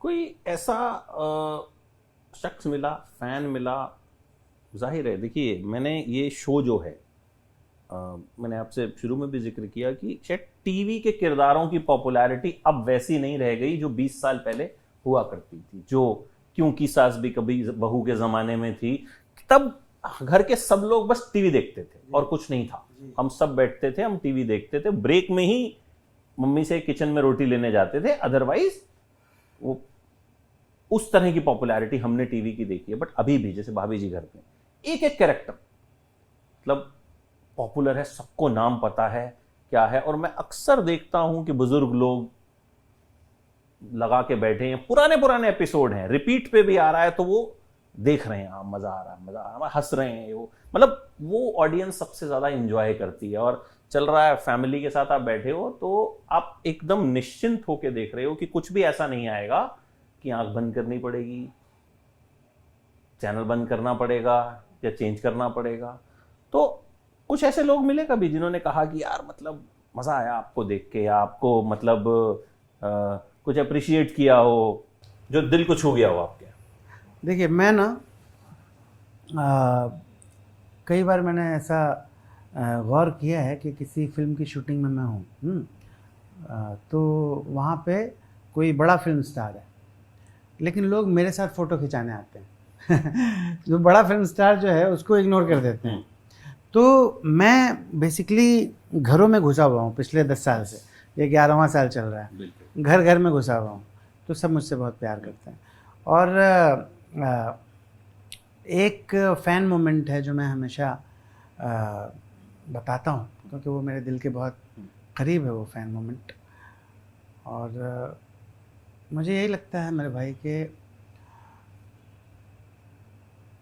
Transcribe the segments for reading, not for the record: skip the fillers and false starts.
कोई ऐसा शख्स मिला, फैन मिला, जाहिर है देखिए मैंने ये शो जो है मैंने आपसे शुरू में भी जिक्र किया कि शायद टीवी के किरदारों की पॉपुलैरिटी अब वैसी नहीं रह गई जो 20 साल पहले हुआ करती थी, जो क्योंकि सास भी कभी बहू के ज़माने में थी। तब घर के सब लोग बस टीवी देखते थे और कुछ नहीं था। हम सब बैठते थे, हम टीवी देखते थे, ब्रेक में ही मम्मी से किचन में रोटी लेने जाते थे, अदरवाइज वो उस तरह की पॉपुलैरिटी हमने टीवी की देखी है। बट अभी भी जैसे भाभी जी घर में एक एक कैरेक्टर मतलब पॉपुलर है, सबको नाम पता है क्या है। और मैं अक्सर देखता हूं कि बुजुर्ग लोग लगा के बैठे हैं, पुराने पुराने एपिसोड हैं, रिपीट पे भी आ रहा है तो वो देख रहे हैं, हाँ मजा आ रहा है, मजा आ रहा है, हंस रहे हैं। वो मतलब वो ऑडियंस सबसे ज्यादा इंजॉय करती है। और चल रहा है, फैमिली के साथ आप बैठे हो तो आप एकदम निश्चिंत होकर देख रहे हो कि कुछ भी ऐसा नहीं आएगा कि आंख बंद करनी पड़ेगी, चैनल बंद करना पड़ेगा या चेंज करना पड़ेगा। तो कुछ ऐसे लोग मिले कभी जिन्होंने कहा कि यार मतलब मजा आया आपको देख के, या आपको मतलब कुछ अप्रिशिएट किया हो, जो दिल को छू गया हो आपके? देखिए मैं ना कई बार मैंने ऐसा गौर किया है कि किसी फिल्म की शूटिंग में मैं हूँ, तो वहाँ पे कोई बड़ा फिल्म स्टार है, लेकिन लोग मेरे साथ फ़ोटो खिंचाने आते हैं जो बड़ा फिल्म स्टार जो है उसको इग्नोर कर देते हैं। तो मैं बेसिकली घरों में घुसा हुआ हूँ पिछले 10 साल से, ये 11वां साल चल रहा है, घर घर में घुसा हुआ हूँ, तो सब मुझसे बहुत प्यार करते हैं। और एक फ़ैन मोमेंट है जो मैं हमेशा बताता हूँ, क्योंकि वो मेरे दिल के बहुत करीब है वो फ़ैन मोमेंट। और मुझे यही लगता है मेरे भाई कि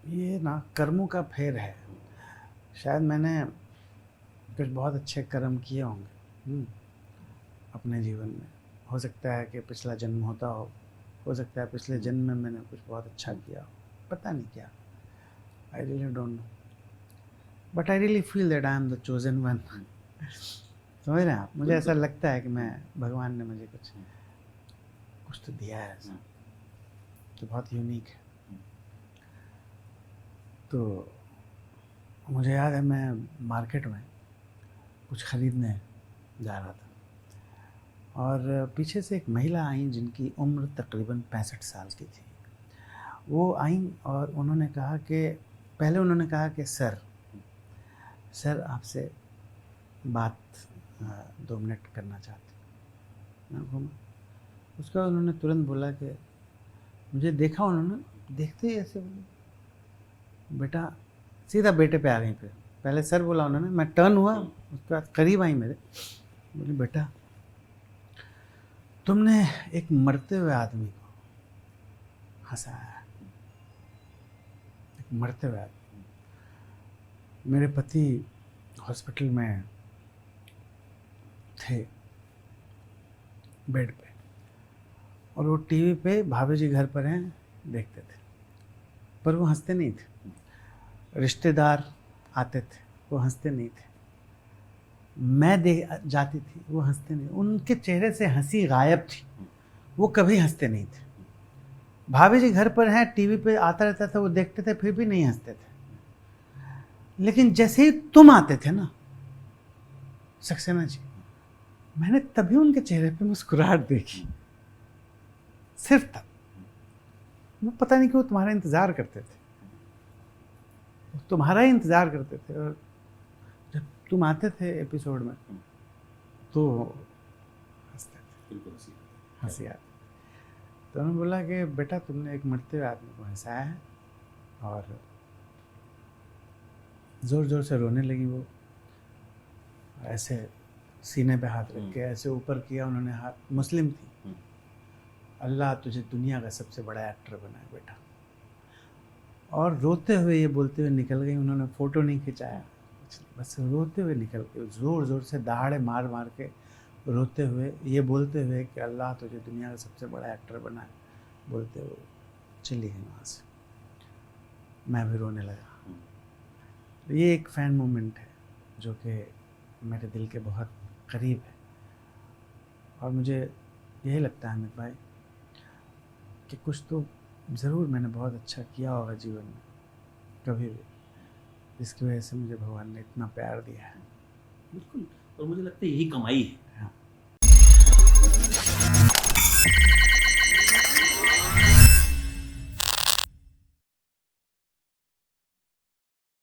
ये ना कर्मों का फेर है। शायद मैंने कुछ बहुत अच्छे कर्म किए होंगे अपने जीवन में। हो सकता है कि पिछला जन्म होता हो सकता है पिछले जन्म में मैंने कुछ बहुत अच्छा किया हो, पता नहीं क्या, I really don't know, but I really feel that I am the chosen one. समझ रहे हैं आप? मुझे ऐसा लगता है कि मैं, भगवान ने मुझे कुछ तो दिया है ऐसा जो बहुत यूनिक है। तो मुझे याद है मैं मार्केट में कुछ ख़रीदने जा रहा था और पीछे से एक महिला आई जिनकी उम्र तकरीबन 65 साल की थी। वो आई और उन्होंने कहा कि पहले उन्होंने कहा कि सर आपसे बात 2 मिनट करना चाहती हूँ। मैं घूमा, उसके बाद उन्होंने तुरंत बोला कि मुझे देखा, उन्होंने देखते ही ऐसे बोले, बेटा, सीधा बेटे पे आ गई। फिर पहले सर बोला उन्होंने, मैं टर्न हुआ, उसके बाद करीब आई मेरे, बोली बेटा तुमने एक मरते हुए आदमी को हंसाया, एक मरते हुए आदमी। मेरे पति हॉस्पिटल में थे बेड पे, और वो टीवी पे भाभी जी घर पर हैं देखते थे, पर वो हंसते नहीं थे। रिश्तेदार आते थे, वो हंसते नहीं थे। मैं देख जाती थी, वो हंसते नहीं, उनके चेहरे से हंसी गायब थी, वो कभी हंसते नहीं थे। भाभी जी घर पर हैं, टीवी पे आता रहता था, वो देखते थे, फिर भी नहीं हंसते थे। लेकिन जैसे ही तुम आते थे ना सक्सेना जी, मैंने तभी उनके चेहरे पे मुस्कुराहट देखी, सिर्फ तब। वो पता नहीं क्यों तुम्हारा इंतज़ार करते थे, तुम्हारा ही इंतज़ार करते थे। और जब तुम आते थे एपिसोड में तो हंसते थे, हंसी आती। तो उन्होंने बोला कि बेटा तुमने एक मरते हुए आदमी को हंसाया है। और ज़ोर ज़ोर से रोने लगी वो, ऐसे सीने पे हाथ रख के ऐसे ऊपर किया उन्होंने हाथ। मुस्लिम थी। अल्लाह तुझे दुनिया का सबसे बड़ा एक्टर बनाए बेटा। और रोते हुए ये बोलते हुए निकल गई। उन्होंने फ़ोटो नहीं खिंचाया, बस रोते हुए निकल गई, ज़ोर ज़ोर से दहाड़े मार मार के रोते हुए, ये बोलते हुए कि अल्लाह तुझे दुनिया का सबसे बड़ा एक्टर बनाए, बोलते हुए चली गई वहाँ से। मैं भी रोने लगा। ये एक फ़ैन मोमेंट है जो कि मेरे दिल के बहुत करीब है। और मुझे यही लगता है अमित भाई कि कुछ तो ज़रूर मैंने बहुत अच्छा किया होगा जीवन में कभी भी, जिसकी वजह से मुझे भगवान ने इतना प्यार दिया है। बिल्कुल, और मुझे लगता है यही कमाई है। हाँ।